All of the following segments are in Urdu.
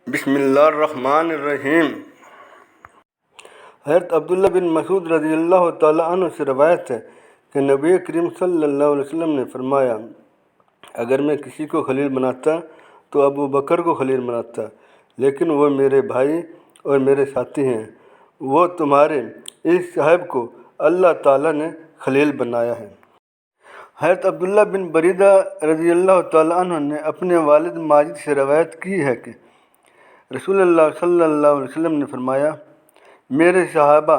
بسم اللہ الرحمن الرحیم۔ حضرت عبداللہ بن مسعود رضی اللہ تعالیٰ عنہ سے روایت ہے کہ نبی کریم صلی اللہ علیہ وسلم نے فرمایا، اگر میں کسی کو خلیل بناتا تو ابو بکر کو خلیل بناتا، لیکن وہ میرے بھائی اور میرے ساتھی ہیں، وہ تمہارے اس صاحب کو اللہ تعالیٰ نے خلیل بنایا ہے۔ حضرت عبداللہ بن بریدہ رضی اللہ تعالیٰ عنہ نے اپنے والد ماجد سے روایت کی ہے کہ رسول اللہ صلی اللہ علیہ وسلم نے فرمایا، میرے صحابہ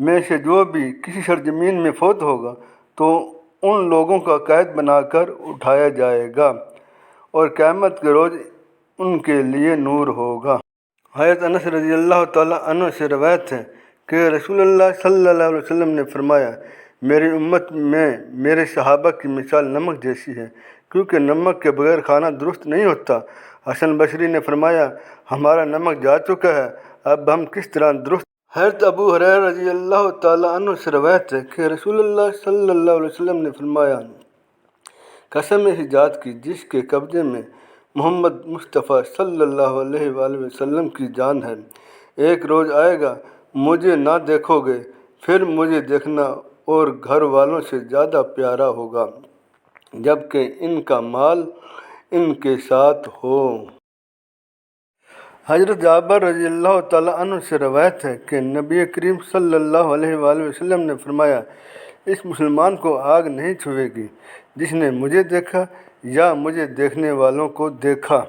میں سے جو بھی کسی سرزمین میں فوت ہوگا تو ان لوگوں کا قائد بنا کر اٹھایا جائے گا اور قیامت کے روز ان کے لیے نور ہوگا۔ حضرت انس رضی اللہ تعالیٰ عنہ سے روایت ہے کہ رسول اللہ صلی اللہ علیہ وسلم نے فرمایا، میری امت میں میرے صحابہ کی مثال نمک جیسی ہے، کیونکہ نمک کے بغیر کھانا درست نہیں ہوتا۔ حسن بصری نے فرمایا، ہمارا نمک جا چکا ہے، اب ہم کس طرح درست۔ حضرت ابو ہریرہ رضی اللہ تعالیٰ عنہ سے روایت ہے کہ رسول اللہ صلی اللہ علیہ وسلم نے فرمایا، قسم اس ذات کی جس کے قبضے میں محمد مصطفیٰ صلی اللہ علیہ وآلہ وسلم کی جان ہے، ایک روز آئے گا مجھے نہ دیکھو گے، پھر مجھے دیکھنا اور گھر والوں سے زیادہ پیارا ہوگا، جبکہ ان کا مال ان کے ساتھ ہو۔ حضرت جابر رضی اللہ تعالیٰ عنہ سے روایت ہے کہ نبی کریم صلی اللہ علیہ وآلہ وسلم نے فرمایا، اس مسلمان کو آگ نہیں چھوئے گی جس نے مجھے دیکھا یا مجھے دیکھنے والوں کو دیکھا۔